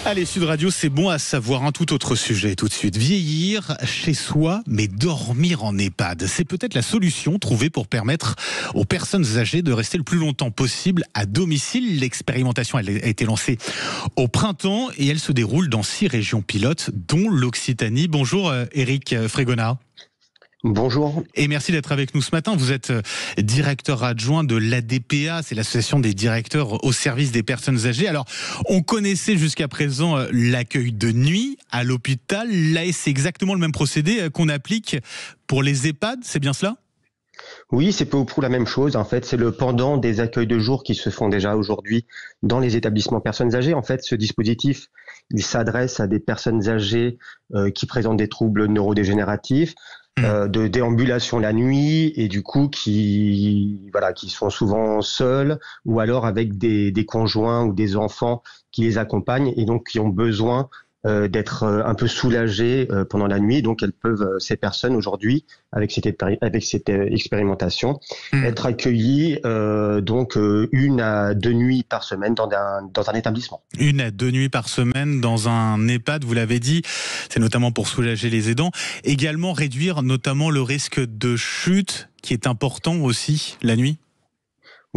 Allez, Sud Radio, c'est bon à savoir. Un tout autre sujet tout de suite. Vieillir chez soi, mais dormir en EHPAD. C'est peut-être la solution trouvée pour permettre aux personnes âgées de rester le plus longtemps possible à domicile. L'expérimentation elle a été lancée au printemps et elle se déroule dans 6 régions pilotes, dont l'Occitanie. Bonjour Éric Frégonat. Bonjour. Et merci d'être avec nous ce matin. Vous êtes directeur adjoint de l'ADPA, c'est l'association des directeurs au service des personnes âgées. Alors, on connaissait jusqu'à présent l'accueil de nuit à l'hôpital. Là, c'est exactement le même procédé qu'on applique pour les EHPAD, c'est bien cela ? Oui, c'est peu ou prou la même chose. En fait, c'est le pendant des accueils de jour qui se font déjà aujourd'hui dans les établissements personnes âgées. En fait, ce dispositif, il s'adresse à des personnes âgées qui présentent des troubles neurodégénératifs, de déambulation la nuit et du coup qui sont souvent seuls ou alors avec des conjoints ou des enfants qui les accompagnent et donc qui ont besoin d'être un peu soulagés pendant la nuit. Donc, ces personnes aujourd'hui, avec cette expérimentation, être accueillies 1 à 2 nuits par semaine dans un établissement. 1 à 2 nuits par semaine dans un EHPAD, vous l'avez dit, c'est notamment pour soulager les aidants. Également réduire notamment le risque de chute, qui est important aussi la nuit.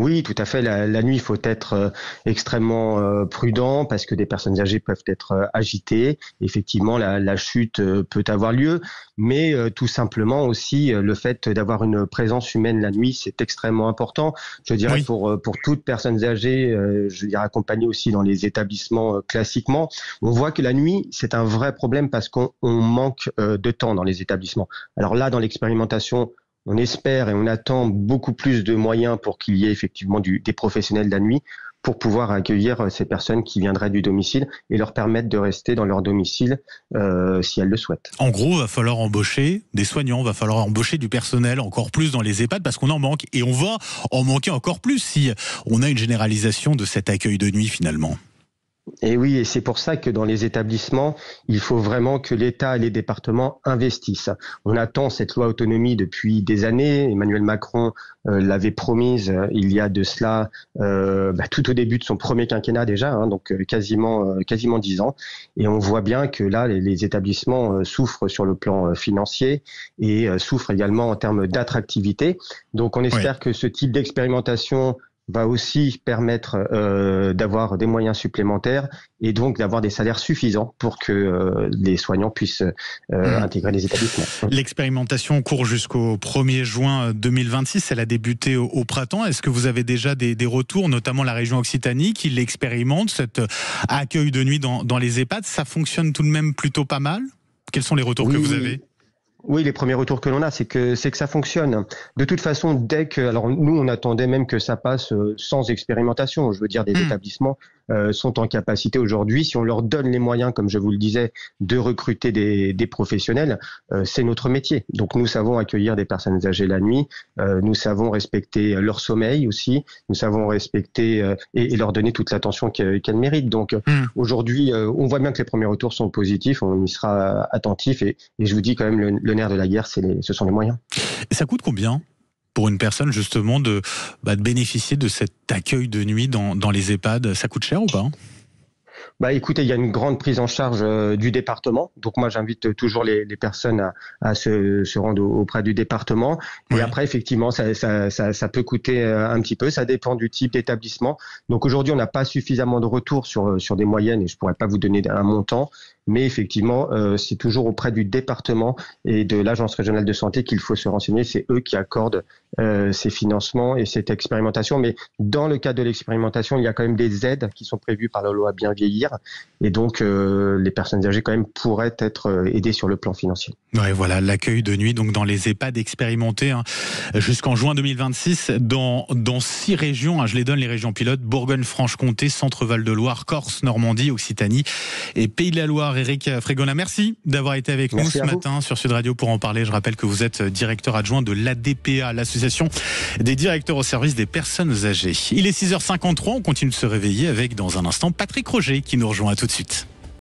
Oui, tout à fait. La nuit, il faut être extrêmement prudent parce que des personnes âgées peuvent être agitées. Effectivement, la chute peut avoir lieu, mais tout simplement aussi le fait d'avoir une présence humaine la nuit, c'est extrêmement important. Je dirais pour toutes personnes âgées, accompagnées aussi dans les établissements classiquement, on voit que la nuit, c'est un vrai problème parce qu'on manque de temps dans les établissements. Alors là, dans l'expérimentation, on espère et on attend beaucoup plus de moyens pour qu'il y ait effectivement des professionnels de la nuit pour pouvoir accueillir ces personnes qui viendraient du domicile et leur permettre de rester dans leur domicile si elles le souhaitent. En gros, il va falloir embaucher des soignants, il va falloir embaucher du personnel encore plus dans les EHPAD parce qu'on en manque et on va en manquer encore plus si on a une généralisation de cet accueil de nuit finalement. Et oui, et c'est pour ça que dans les établissements, il faut vraiment que l'État et les départements investissent. On attend cette loi autonomie depuis des années. Emmanuel Macron l'avait promise il y a de cela tout au début de son premier quinquennat déjà, donc quasiment 10 ans. Et on voit bien que là, les établissements souffrent sur le plan financier et souffrent également en termes d'attractivité. Donc on espère que ce type d'expérimentation va aussi permettre d'avoir des moyens supplémentaires et donc d'avoir des salaires suffisants pour que les soignants puissent intégrer les établissements. L'expérimentation court jusqu'au 1er juin 2026. Elle a débuté au printemps. Est-ce que vous avez déjà des retours, notamment la région Occitanie, qui l'expérimente, cet accueil de nuit dans les EHPAD? Ça fonctionne tout de même plutôt pas mal? Quels sont les retours que vous avez? Oui, les premiers retours que l'on a, c'est que ça fonctionne. De toute façon, alors nous, on attendait même que ça passe sans expérimentation. Je veux dire, des établissements sont en capacité aujourd'hui, si on leur donne les moyens, comme je vous le disais, de recruter des professionnels, c'est notre métier. Donc nous savons accueillir des personnes âgées la nuit, nous savons respecter leur sommeil aussi, nous savons respecter et leur donner toute l'attention qu'elles méritent. Donc aujourd'hui, on voit bien que les premiers retours sont positifs, on y sera attentif et je vous dis quand même, le nerf de la guerre, ce sont les moyens. Et ça coûte combien pour une personne justement de bénéficier de cet accueil de nuit dans les EHPAD? Ça coûte cher ou pas? Écoutez, il y a une grande prise en charge du département. Donc moi, j'invite toujours les personnes à se rendre auprès du département. Et après, effectivement, ça peut coûter un petit peu. Ça dépend du type d'établissement. Donc aujourd'hui, on n'a pas suffisamment de retours sur des moyennes et je pourrais pas vous donner un montant. Mais effectivement, c'est toujours auprès du département et de l'Agence régionale de santé qu'il faut se renseigner. C'est eux qui accordent ces financements et cette expérimentation. Mais dans le cadre de l'expérimentation, il y a quand même des aides qui sont prévues par la loi Bien Vieillir. Et donc, les personnes âgées quand même pourraient être aidées sur le plan financier. Ouais, voilà, l'accueil de nuit donc dans les EHPAD expérimentés jusqu'en juin 2026 dans 6 régions. Je les donne, les régions pilotes: Bourgogne-Franche-Comté, Centre-Val de Loire, Corse, Normandie, Occitanie et Pays de la Loire. Éric Frégonat, merci d'avoir été avec nous ce matin sur Sud Radio pour en parler. Je rappelle que vous êtes directeur adjoint de l'ADPA, l'association des directeurs au service des personnes âgées. Il est 6h53, on continue de se réveiller avec dans un instant Patrick Roger qui nous rejoint. À tout de suite.